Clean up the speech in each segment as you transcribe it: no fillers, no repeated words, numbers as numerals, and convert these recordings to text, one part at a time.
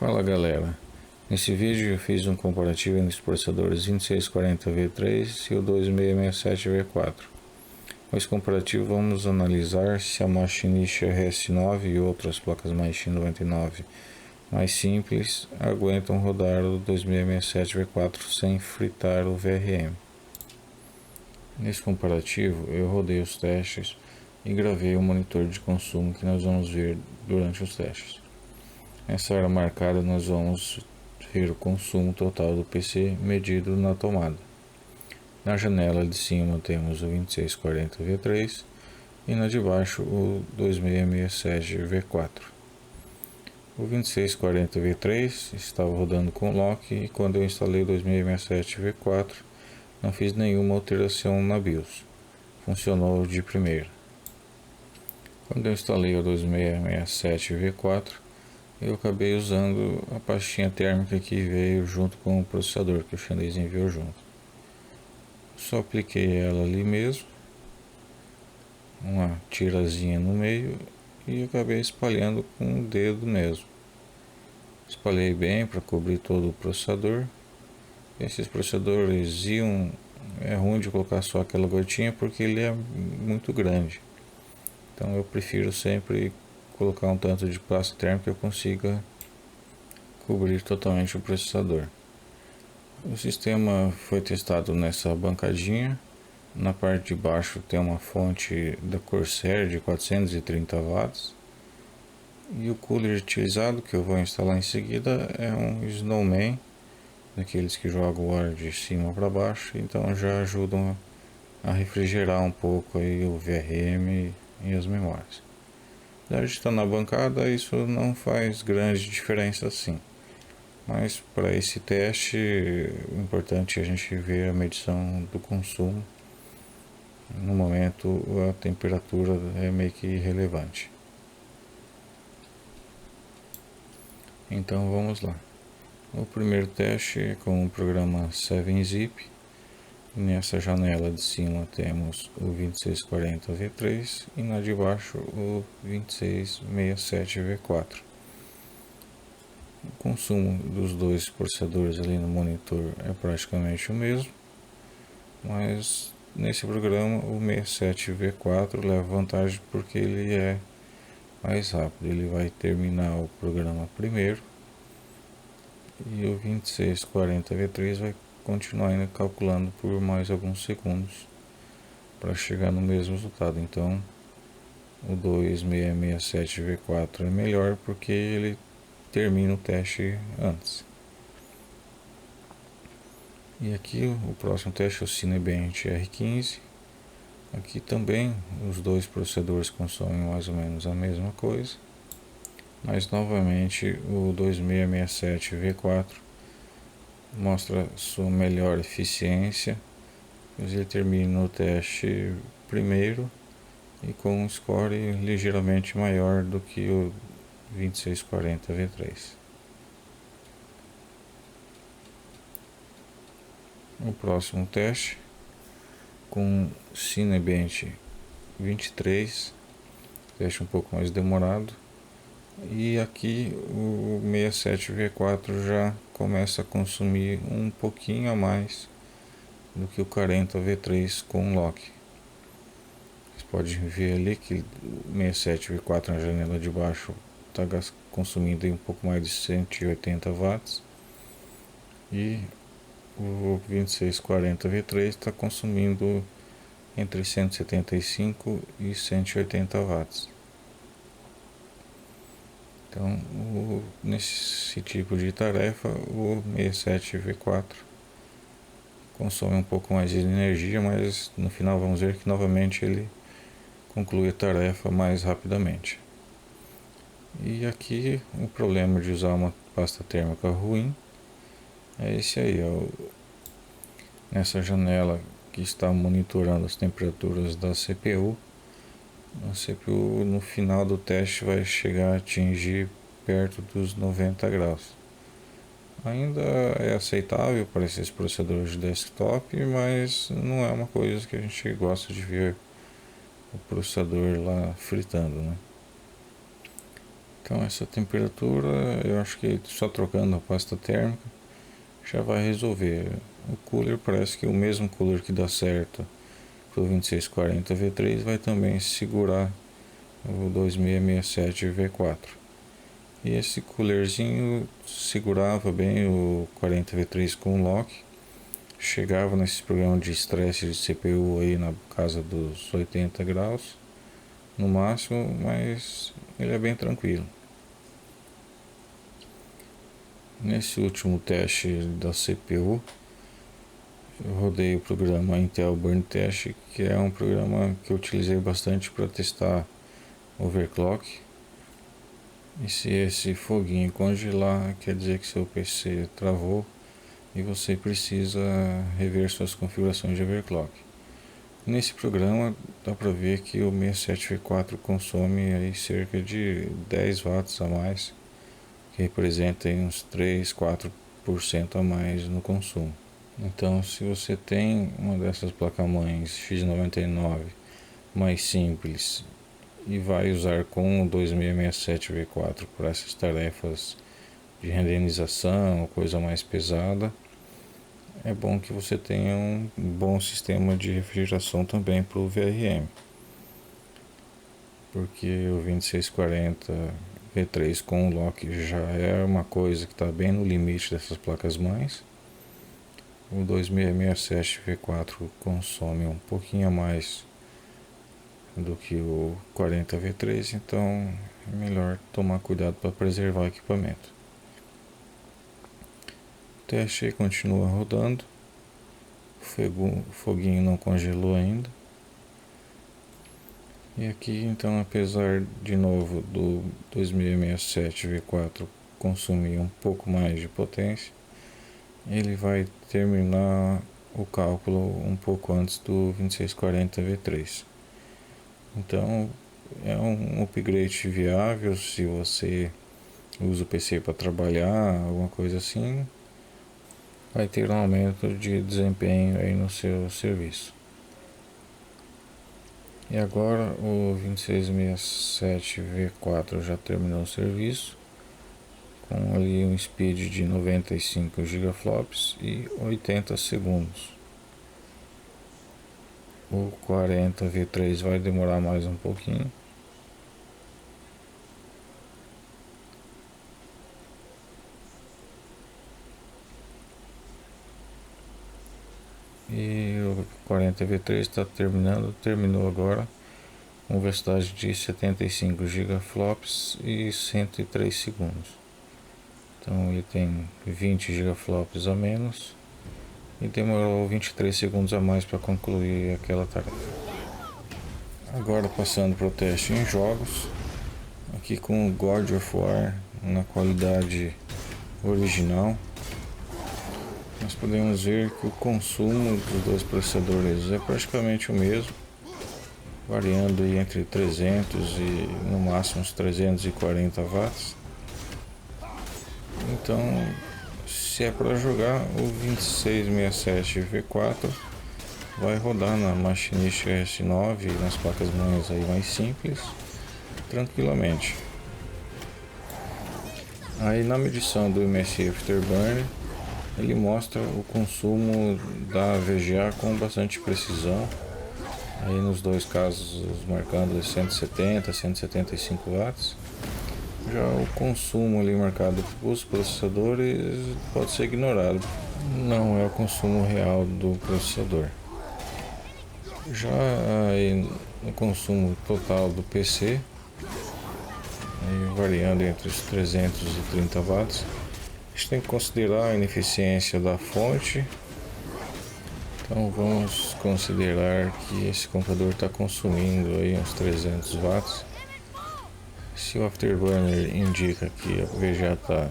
Fala galera, nesse vídeo eu fiz um comparativo entre os processadores 2640V3 e o 2667V4. Nesse comparativo vamos analisar se a Machinist RS9 e outras placas Machinist 99 mais simples aguentam rodar o 2667V4 sem fritar o VRM. Nesse comparativo eu rodei os testes e gravei o monitor de consumo que nós vamos ver durante os testes. Nessa hora marcada nós vamos ver o consumo total do PC medido na tomada. Na janela de cima temos o 2640V3 e na de baixo o 2667V4. O 2640V3 estava rodando com lock e quando eu instalei o 2667V4 não fiz nenhuma alteração na BIOS, funcionou de primeira. Quando eu instalei o 2667V4 eu acabei usando a pastinha térmica que veio junto com o processador que o chinês enviou junto. Só apliquei ela ali mesmo, uma tirazinha no meio e acabei espalhando com o dedo mesmo. Espalhei bem para cobrir todo o processador. Esses processadores é ruim de colocar só aquela gotinha porque ele é muito grande. Então eu prefiro sempre colocar um tanto de pasta térmica que eu consiga cobrir totalmente o processador. O sistema foi testado nessa bancadinha. Na parte de baixo tem uma fonte da Corsair de 430 watts. E o cooler utilizado, que eu vou instalar em seguida, é um Snowman, daqueles que jogam o ar de cima para baixo, então já ajudam a refrigerar um pouco aí o VRM e as memórias. Apesar de estar na bancada, isso não faz grande diferença assim. Mas para esse teste, o importante é a gente ver a medição do consumo. No momento, a temperatura é meio que irrelevante. Então vamos lá. O primeiro teste é com o programa 7-Zip. Nessa janela de cima temos o 2640V3 e na de baixo o 2667V4. O consumo dos dois processadores ali no monitor é praticamente o mesmo, mas nesse programa o 67V4 leva vantagem porque ele é mais rápido, ele vai terminar o programa primeiro e o 2640V3 vai continuar ainda calculando por mais alguns segundos para chegar no mesmo resultado. Então o 2667V4 é melhor porque ele termina o teste antes. E aqui o próximo teste é o Cinebench R15. Aqui também os dois processadores consomem mais ou menos a mesma coisa, mas novamente o 2667V4 mostra sua melhor eficiência, mas ele termina o teste primeiro e com um score ligeiramente maior do que o 2640V3. O próximo teste com Cinebench 23, teste um pouco mais demorado, e aqui o 67V4 já começa a consumir um pouquinho a mais do que o 40V3 com lock. Vocês podem ver ali que o 67V4 na janela de baixo está consumindo um pouco mais de 180 watts e o 2640V3 está consumindo entre 175 e 180 watts. Então, nesse tipo de tarefa, o 67V4 consome um pouco mais de energia, mas no final vamos ver que novamente ele conclui a tarefa mais rapidamente. E aqui o problema de usar uma pasta térmica ruim é esse aí, nessa janela que está monitorando as temperaturas da CPU. A CPU no final do teste vai chegar a atingir perto dos 90 graus. Ainda é aceitável para esses processadores de desktop, mas não é uma coisa que a gente gosta de ver o processador lá fritando, né? Então essa temperatura, eu acho que só trocando a pasta térmica já vai resolver. O cooler parece que o mesmo cooler que dá certo para o 2640 V3 vai também segurar o 2667 V4. E esse coolerzinho segurava bem o 40 V3 com lock. Chegava nesse programa de estresse de CPU aí na casa dos 80 graus no máximo, mas ele é bem tranquilo. Nesse último teste da CPU, eu rodei o programa Intel Burn Test, que é um programa que eu utilizei bastante para testar overclock. E se esse foguinho congelar, quer dizer que seu PC travou e você precisa rever suas configurações de overclock. Nesse programa dá para ver que o 67V4 consome aí cerca de 10 watts a mais, que representa aí uns 3-4% a mais no consumo. Então, se você tem uma dessas placas-mães X99 mais simples e vai usar com o 2667V4 para essas tarefas de renderização ou coisa mais pesada, é bom que você tenha um bom sistema de refrigeração também para o VRM, porque o 2640 V3 com o lock já é uma coisa que está bem no limite dessas placas-mães. O 2667 V4 consome um pouquinho a mais do que o 40 V3, então é melhor tomar cuidado para preservar o equipamento. O teste continua rodando, o foguinho não congelou ainda. E aqui então, apesar de novo do 2667 V4 consumir um pouco mais de potência, ele vai terminar o cálculo um pouco antes do 2640 V3. Então é um upgrade viável se você usa o PC para trabalhar, alguma coisa assim. Vai ter um aumento de desempenho aí no seu serviço. E agora o 2667 V4 já terminou o serviço, com ali um speed de 95 gigaflops e 80 segundos. O 40 V3 vai demorar mais um pouquinho. E o 40 V3 está terminou agora com velocidade de 75 gigaflops e 103 segundos. Então ele tem 20 gigaflops a menos e demorou 23 segundos a mais para concluir aquela tarefa. Agora passando para o teste em jogos, aqui com o God of War na qualidade original, nós podemos ver que o consumo dos dois processadores é praticamente o mesmo, variando entre 300 e no máximo uns 340 watts. Então, se é para jogar, o 2667 V4 vai rodar na Machinist S9 e nas placas-mães aí mais simples, tranquilamente. Aí na medição do MSI Afterburner, ele mostra o consumo da VGA com bastante precisão, aí nos dois casos marcando 170 a 175 watts. Já o consumo ali marcado para os processadores pode ser ignorado, não é o consumo real do processador. Já aí no consumo total do PC, aí variando entre os 330 watts, a gente tem que considerar a ineficiência da fonte. Então vamos considerar que esse computador está consumindo aí uns 300 watts. Se o Afterburner indica que a VGA está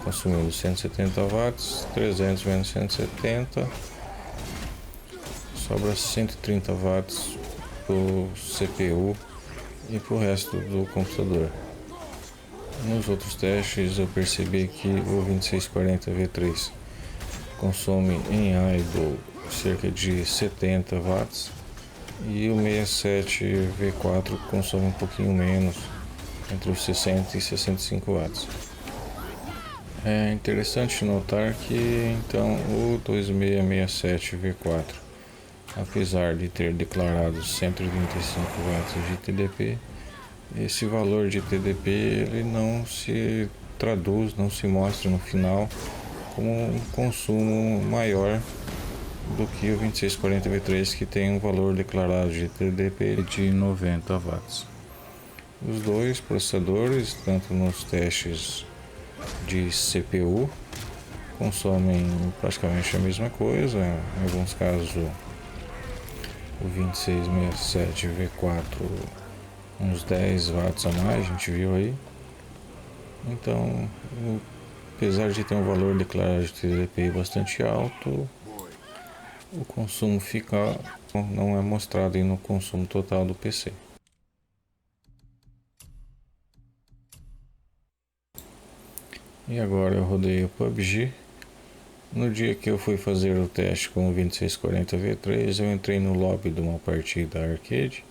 consumindo 170 watts, 300 menos 170, sobra 130 watts para o CPU e para o resto do computador. Nos outros testes eu percebi que o 2640 V3 consome em idle cerca de 70 watts e o 67 V4 consome um pouquinho menos, entre os 60 e 65 watts. É interessante notar que então o 2667V4, apesar de ter declarado 125 watts de TDP, esse valor de TDP ele não se traduz, não se mostra no final como um consumo maior do que o 2640V3, que tem um valor declarado de TDP de 90 watts. Os dois processadores, tanto nos testes de CPU, consomem praticamente a mesma coisa. Em alguns casos o 2667V4 uns 10 watts a mais, a gente viu aí. Então, apesar de ter um valor declarado de TDP bastante alto, o consumo final não é mostrado aí no consumo total do PC. E agora eu rodei o PUBG. No dia que eu fui fazer o teste com o 2640V3, eu entrei no lobby de uma partida arcade,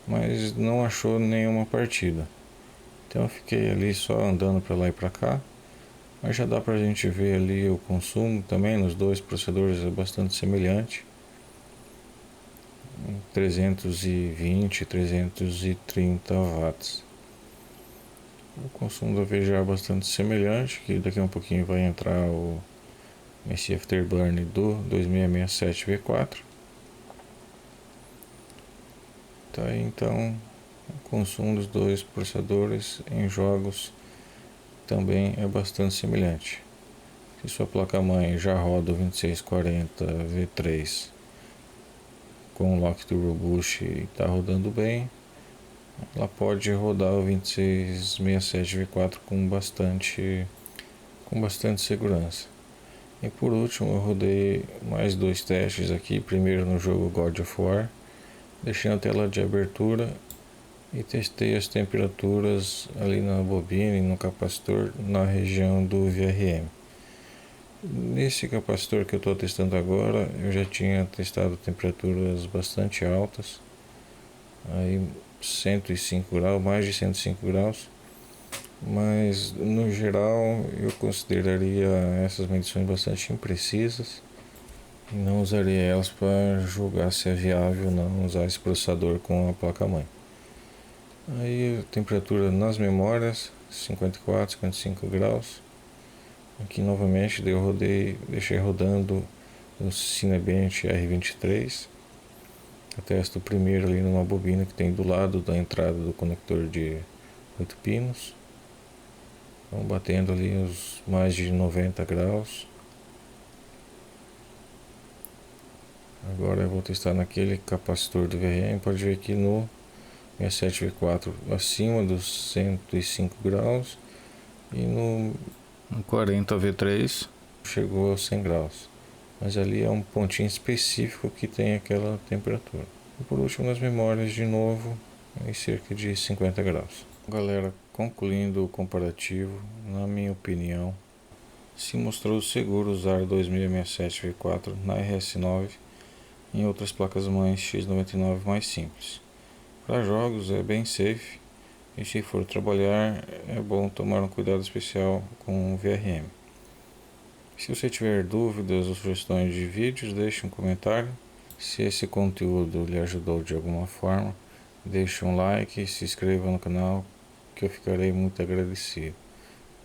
mas não achou nenhuma partida. Então eu fiquei ali só andando para lá e para cá, mas já dá pra gente ver ali o consumo também nos dois processadores, é bastante semelhante. 320, 330 watts. O consumo da VGA é bastante semelhante, que daqui a um pouquinho vai entrar esse Afterburn do 2667V4. Tá aí, então o consumo dos dois processadores em jogos também é bastante semelhante. Se sua placa-mãe já roda o 2640V3 com o Lock Turbo Boost e está rodando bem, ela pode rodar o 2667V4 com bastante segurança. E por último eu rodei mais dois testes aqui, primeiro no jogo God of War, deixei a tela de abertura e testei as temperaturas ali na bobina e no capacitor na região do VRM. Nesse capacitor que eu estou testando agora, eu já tinha testado temperaturas bastante altas, aí 105 graus, mais de 105 graus, mas no geral eu consideraria essas medições bastante imprecisas e não usaria elas para julgar se é viável ou não usar esse processador com a placa-mãe. Aí a temperatura nas memórias 54, 55 graus. Aqui novamente deixei rodando o Cinebench R23. Eu testo o primeiro ali numa bobina que tem do lado da entrada do conector de 8 pinos. Estão batendo ali os mais de 90 graus. Agora eu vou testar naquele capacitor do VRM. Pode ver que no 67V4 acima dos 105 graus e no 40V3 chegou aos 100 graus. Mas ali é um pontinho específico que tem aquela temperatura. E por último, nas memórias de novo em cerca de 50 graus. Galera, concluindo o comparativo, na minha opinião, se mostrou seguro usar 2667V4 na RS9 em outras placas-mães X99 mais simples. Para jogos é bem safe, e se for trabalhar é bom tomar um cuidado especial com o VRM. Se você tiver dúvidas ou sugestões de vídeos, deixe um comentário. Se esse conteúdo lhe ajudou de alguma forma, deixe um like e se inscreva no canal, que eu ficarei muito agradecido.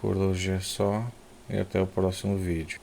Por hoje é só e até o próximo vídeo.